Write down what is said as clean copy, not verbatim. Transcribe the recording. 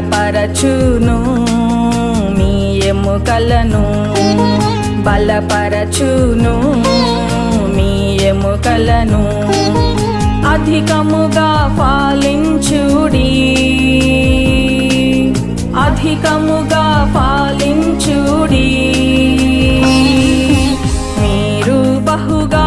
బలపరచును మీ ఎముకలను, బలపరచును మీ ఎముకలను. అధికముగా ఫలించుడి, అధికముగా ఫలించుడి, మీరు బహుగా